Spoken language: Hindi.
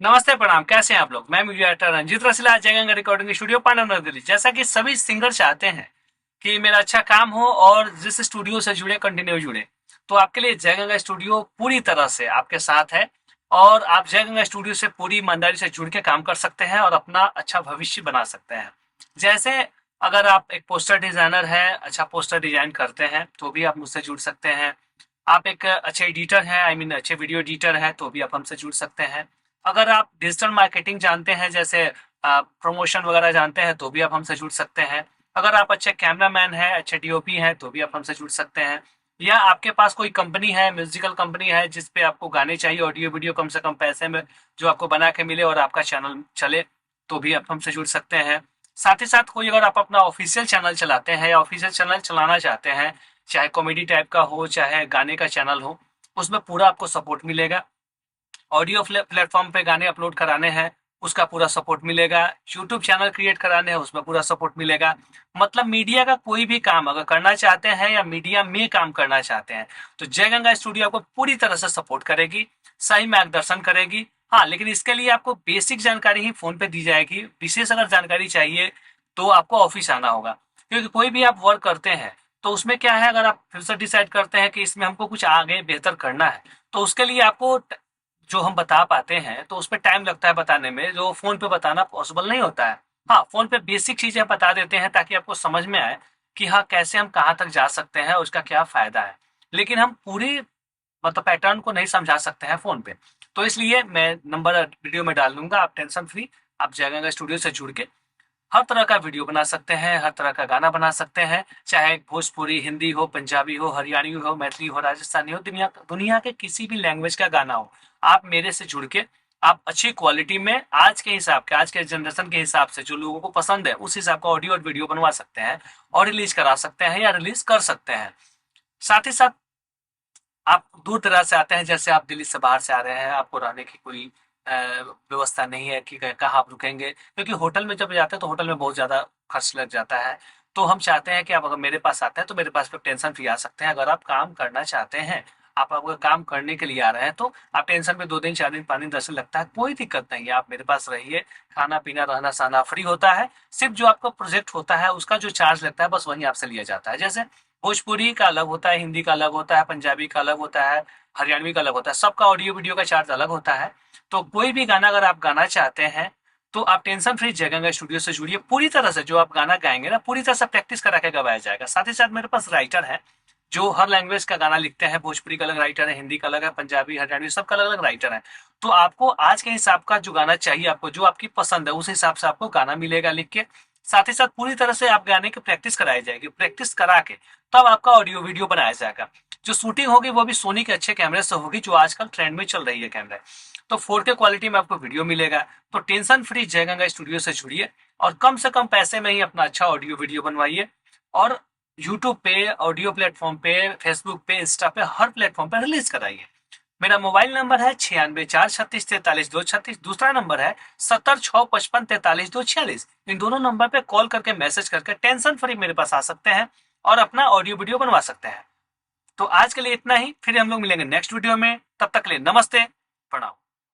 नमस्ते प्रणाम, कैसे हैं आप लोग। मैं म्यूजिक डायरेक्टर रंजीत रसीला, जयगंगा रिकॉर्डिंग स्टूडियो पांडव नगर दिल्ली। जैसा कि सभी सिंगर चाहते हैं कि मेरा अच्छा काम हो और जिस स्टूडियो से जुड़े कंटिन्यू जुड़े, तो आपके लिए जयगंगा स्टूडियो पूरी तरह से आपके साथ है। और आप जयगंगा स्टूडियो से पूरी ईमानदारी से जुड़ के काम कर सकते हैं और अपना अच्छा भविष्य बना सकते हैं। जैसे अगर आप एक पोस्टर डिजाइनर हैं, अच्छा पोस्टर डिजाइन करते हैं, तो भी आप मुझसे जुड़ सकते हैं। आप एक अच्छे एडिटर हैं, आई मीन अच्छे वीडियो एडिटर हैं, तो भी आप हमसे जुड़ सकते हैं। अगर आप डिजिटल मार्केटिंग जानते हैं, जैसे प्रमोशन वगैरह जानते हैं, तो भी आप हमसे जुड़ सकते हैं। अगर आप अच्छे कैमरामैन हैं, अच्छे डीओपी हैं, तो भी आप हमसे जुड़ सकते हैं। या आपके पास कोई कंपनी है, म्यूजिकल कंपनी है, जिस पे आपको गाने चाहिए, ऑडियो वीडियो कम से कम पैसे में जो आपको बना के मिले और आपका चैनल चले, तो भी आप हमसे जुड़ सकते हैं। साथ ही साथ कोई अगर आप अपना ऑफिशियल चैनल चलाते हैं या ऑफिशियल चैनल चलाना चाहते हैं, चाहे कॉमेडी टाइप का हो चाहे गाने का चैनल हो, उसमें पूरा आपको सपोर्ट मिलेगा। ऑडियो प्लेटफॉर्म पे गाने अपलोड कराने हैं, उसका पूरा सपोर्ट मिलेगा। यूट्यूब चैनल क्रिएट कराने हैं, उसमें पूरा सपोर्ट मिलेगा। मतलब मीडिया का कोई भी काम अगर करना चाहते हैं या मीडिया में काम करना चाहते हैं, तो जय गंगा स्टूडियो आपको पूरी तरह से सपोर्ट करेगी, सही मार्गदर्शन करेगी। हाँ, लेकिन इसके लिए आपको बेसिक जानकारी ही फोन पे दी जाएगी। विशेष अगर जानकारी चाहिए तो आपको ऑफिस आना होगा, क्योंकि कोई भी आप वर्क करते हैं तो उसमें क्या है, अगर आप फिर से डिसाइड करते हैं कि इसमें हमको कुछ आगे बेहतर करना है, तो उसके लिए आपको जो हम बता पाते हैं तो उसपे टाइम लगता है बताने में, जो फोन पे बताना पॉसिबल नहीं होता है। हाँ, फोन पे बेसिक चीजें बता देते हैं ताकि आपको समझ में आए कि हाँ, कैसे हम कहाँ तक जा सकते हैं और उसका क्या फायदा है। लेकिन हम पूरी मतलब पैटर्न को नहीं समझा सकते हैं फोन पे। तो इसलिए मैं नंबर वीडियो में डाल दूंगा, आप टेंशन फ्री आप जयगंगा स्टूडियो से जुड़ के हर तरह का वीडियो बना सकते हैं, हर तरह का गाना बना सकते हैं। चाहे भोजपुरी, हिंदी हो, पंजाबी हो, हरियाणवी हो, मैथिली हो, राजस्थानी हो, दुनिया दुनिया के किसी भी लैंग्वेज का गाना हो, आप मेरे से जुड़ के आप अच्छी क्वालिटी में आज के हिसाब के, आज के जनरेशन के हिसाब से जो लोगों को पसंद है उस हिसाब का ऑडियो और वीडियो बनवा सकते हैं और रिलीज करा सकते हैं या रिलीज कर सकते हैं। साथ ही साथ आप दूर दराज से आते हैं, जैसे आप दिल्ली से बाहर से आ रहे हैं, आपको रहने की कोई व्यवस्था नहीं है कि कहाँ आप रुकेंगे, क्योंकि होटल में जब जाते हैं तो होटल में बहुत ज़्यादा खर्च लग जाता है। तो हम चाहते हैं कि आप अगर मेरे पास आते हैं तो मेरे पास पे टेंशन फ्री आ सकते हैं। अगर आप काम करना चाहते हैं, आप अगर काम करने के लिए आ रहे हैं, तो आप टेंशन में 2 दिन 4 दिन 5 दिन 10 दिन लगता है, कोई दिक्कत नहीं है, आप मेरे पास रहिए। खाना पीना रहना सहना फ्री होता है। सिर्फ जो आपका प्रोजेक्ट होता है उसका जो चार्ज लगता है, बस वही आपसे लिया जाता है। जैसे भोजपुरी का अलग होता है, हिंदी का अलग होता है, पंजाबी का अलग होता है, हरियाणवी का अलग होता है, सबका ऑडियो वीडियो का चार्ज अलग होता है। तो कोई भी गाना अगर आप गाना चाहते हैं तो आप टेंशन फ्री जयगंगा स्टूडियो से जुड़िए। पूरी तरह से जो आप गाना गाएंगे ना, पूरी तरह से प्रैक्टिस करा के गवाया जाएगा। साथ ही साथ मेरे पास राइटर है जो हर लैंग्वेज का गाना लिखते हैं। भोजपुरी का अलग राइटर है, हिंदी का अलग है, पंजाबी हरियाणवी सबका अलग अलग राइटर है। तो आपको आज के हिसाब का जो गाना चाहिए, आपको जो आपकी पसंद है उस हिसाब से आपको गाना मिलेगा लिख के। साथ ही साथ पूरी तरह से आप गाने की प्रैक्टिस कराई जाएगी, प्रैक्टिस करा के तब आपका ऑडियो वीडियो बनाया जाएगा। जो शूटिंग होगी वो भी सोनी के अच्छे कैमरे से होगी, जो आजकल ट्रेंड में चल रही है कैमरे। तो 4K क्वालिटी में आपको वीडियो मिलेगा। तो टेंशन फ्री जयगंगा स्टूडियो से जुड़िए और कम से कम पैसे में ही अपना अच्छा ऑडियो वीडियो बनवाइए। और यूट्यूब पे, ऑडियो प्लेटफॉर्म पे, फेसबुक पे, इंस्टा पे, हर प्लेटफॉर्म पे रिलीज कराइए। मेरा मोबाइल नंबर है 96 4 36 43 2 36। दूसरा नंबर है 70 6 55 43 2 46। इन दोनों नंबर पे कॉल करके मैसेज करके टेंशन फ्री मेरे पास आ सकते हैं और अपना ऑडियो वीडियो बनवा सकते हैं। तो आज के लिए इतना ही, फिर हम लोग मिलेंगे नेक्स्ट वीडियो में। तब तक के लिए नमस्ते, प्रणाम।